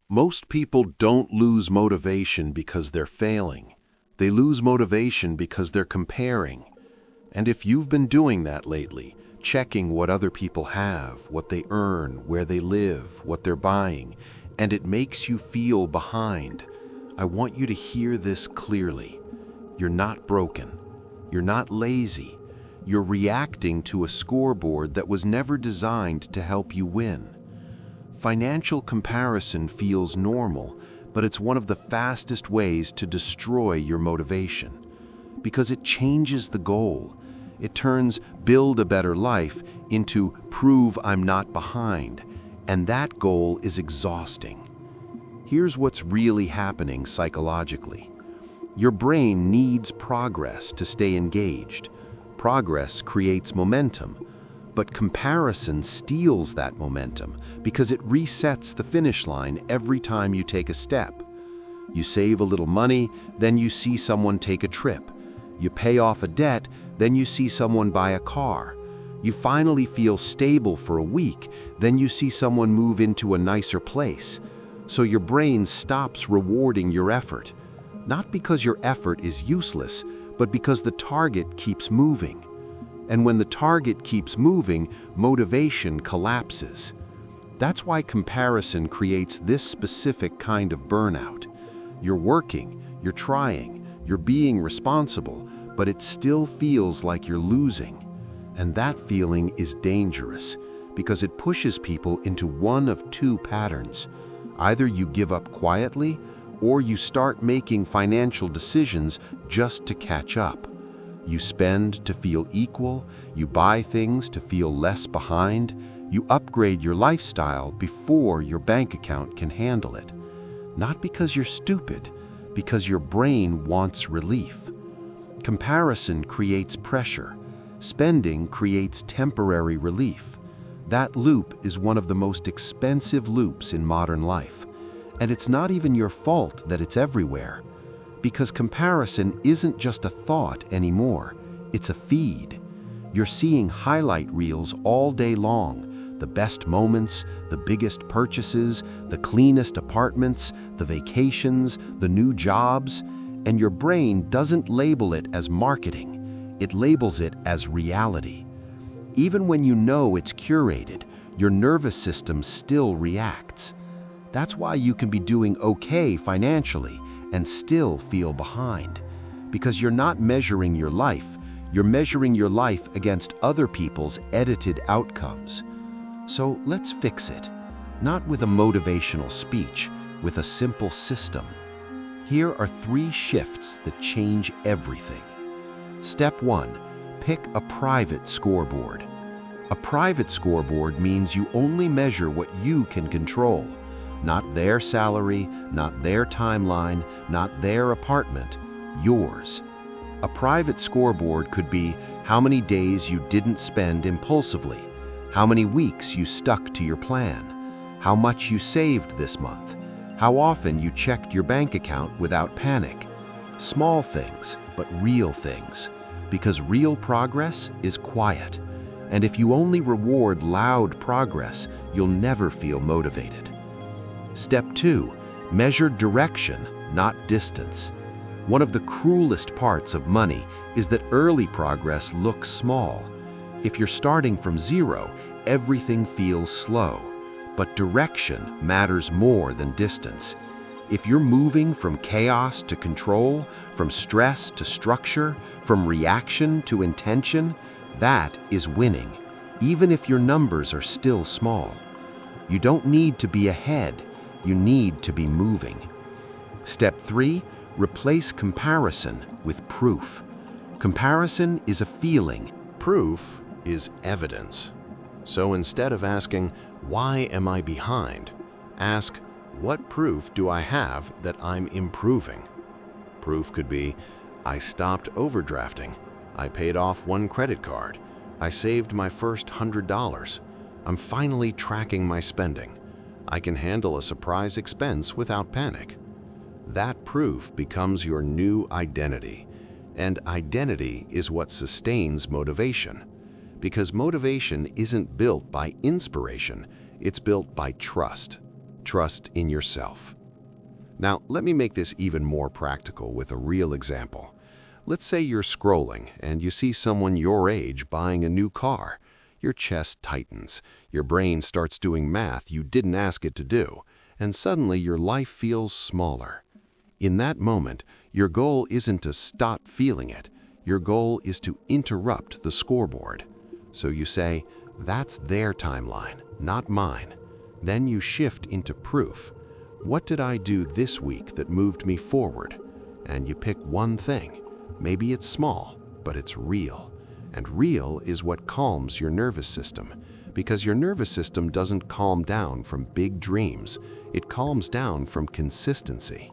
Most people don't lose motivation because they're failing. They lose motivation because they're comparing. And if you've been doing that lately, checking what other people have, what they earn, where they live, what they're buying, and it makes you feel behind, I want you to hear this clearly. You're not broken. You're not lazy. You're reacting to a scoreboard that was never designed to help you win. Financial comparison feels normal, but it's one of the fastest ways to destroy your motivation. Because it changes the goal. It turns build a better life into prove I'm not behind, and that goal is exhausting. Here's what's really happening psychologically. Your brain needs progress to stay engaged. Progress creates momentum, but comparison steals that momentum because it resets the finish line every time you take a step. You save a little money, then you see someone take a trip. You pay off a debt, then you see someone buy a car. You finally feel stable for a week, then you see someone move into a nicer place. So your brain stops rewarding your effort. Not because your effort is useless, but because the target keeps moving. And when the target keeps moving, motivation collapses. That's why comparison creates this specific kind of burnout. You're working, you're trying, you're being responsible, but it still feels like you're losing. And that feeling is dangerous because it pushes people into one of two patterns. Either you give up quietly, or you start making financial decisions just to catch up. You spend to feel equal, you buy things to feel less behind, you upgrade your lifestyle before your bank account can handle it. Not because you're stupid, because your brain wants relief. Comparison creates pressure. Spending creates temporary relief. That loop is one of the most expensive loops in modern life. And it's not even your fault that it's everywhere. Because comparison isn't just a thought anymore, it's a feed. You're seeing highlight reels all day long, the best moments, the biggest purchases, the cleanest apartments, the vacations, the new jobs, and your brain doesn't label it as marketing, it labels it as reality. Even when you know it's curated, your nervous system still reacts. That's why you can be doing okay financially and still feel behind. Because you're not measuring your life, you're measuring your life against other people's edited outcomes. So let's fix it. Not with a motivational speech, with a simple system. Here are 3 shifts that change everything. Step 1, pick a private scoreboard. A private scoreboard means you only measure what you can control. Not their salary, not their timeline, not their apartment, yours. A private scoreboard could be how many days you didn't spend impulsively, how many weeks you stuck to your plan, how much you saved this month, how often you checked your bank account without panic. Small things, but real things, because real progress is quiet. And if you only reward loud progress, you'll never feel motivated. Step 2, measure direction, not distance. One of the cruelest parts of money is that early progress looks small. If you're starting from 0, everything feels slow. But direction matters more than distance. If you're moving from chaos to control, from stress to structure, from reaction to intention, that is winning, even if your numbers are still small. You don't need to be ahead. You need to be moving. Step 3, replace comparison with proof. Comparison is a feeling. Proof is evidence. So instead of asking, why am I behind? Ask, what proof do I have that I'm improving? Proof could be, I stopped overdrafting. I paid off 1 credit card. I saved my first $100. I'm finally tracking my spending. I can handle a surprise expense without panic. That proof becomes your new identity. And identity is what sustains motivation. Because motivation isn't built by inspiration, it's built by trust. trust in yourself. Now, let me make this even more practical with a real example. Let's say you're scrolling and you see someone your age buying a new car. Your chest tightens, your brain starts doing math you didn't ask it to do, and suddenly your life feels smaller. In that moment, your goal isn't to stop feeling it. Your goal is to interrupt the scoreboard. So you say, that's their timeline, not mine. Then you shift into proof. What did I do this week that moved me forward? And you pick one thing. Maybe it's small, but it's real. And real is what calms your nervous system, because your nervous system doesn't calm down from big dreams. It calms down from consistency.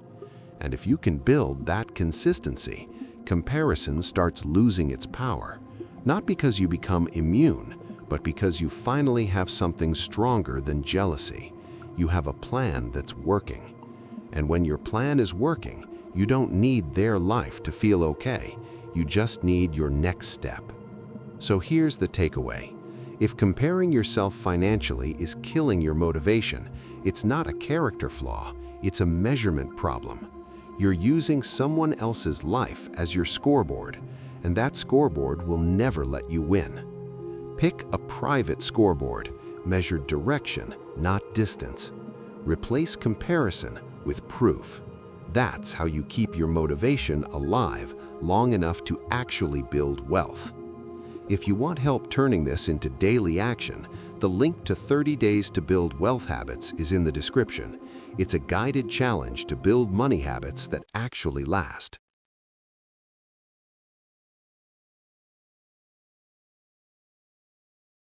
And if you can build that consistency, comparison starts losing its power, not because you become immune, but because you finally have something stronger than jealousy. You have a plan that's working. And when your plan is working, you don't need their life to feel okay. You just need your next step. So here's the takeaway. If comparing yourself financially is killing your motivation, it's not a character flaw, it's a measurement problem. You're using someone else's life as your scoreboard, and that scoreboard will never let you win. Pick a private scoreboard, measure direction, not distance. Replace comparison with proof. That's how you keep your motivation alive long enough to actually build wealth. If you want help turning this into daily action, the link to 30 Days to Build Wealth Habits is in the description. It's a guided challenge to build money habits that actually last.